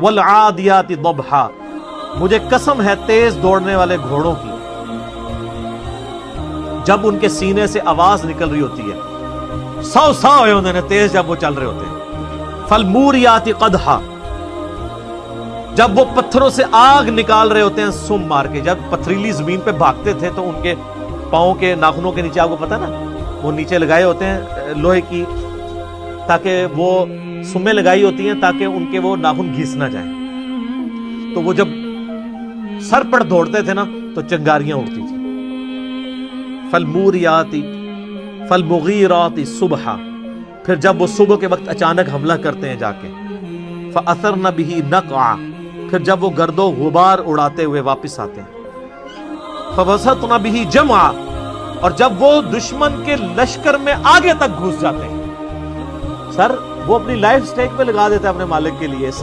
والعادیات ضبحا، مجھے قسم ہے تیز دوڑنے والے گھوڑوں کی جب ان کے سینے سے آواز نکل رہی ہوتی ہے، سو ہوئے انہوں نے تیز جب وہ چل رہے ہوتے ہیں۔ فالموریات قدحا، جب وہ پتھروں سے آگ نکال رہے ہوتے ہیں سم مار کے، جب پتھریلی زمین پہ بھاگتے تھے تو ان کے پاؤں کے ناخنوں کے نیچے، آپ کو پتا نا وہ نیچے لگائے ہوتے ہیں لوہے کی، تاکہ وہ سمیں لگائی ہوتی ہیں تاکہ ان کے وہ ناخن گھس نہ جائیں، تو وہ جب سر پر دوڑتے تھے نا تو چنگاریاں اڑتی تھی۔ فالموریات فالمغیرات صبحا، پھر جب وہ صبح کے وقت اچانک حملہ کرتے ہیں جا کے، فاثرن به نقعا، پھر جب وہ گرد و غبار اڑاتے ہوئے واپس آتے ہیں، فوسطن به جمعا، اور جب وہ دشمن کے لشکر میں آگے تک گھس جاتے ہیں، سر وہ اپنی لائف سٹیک پہ لگا دیتا ہے اپنے مالک کے لیے، صرف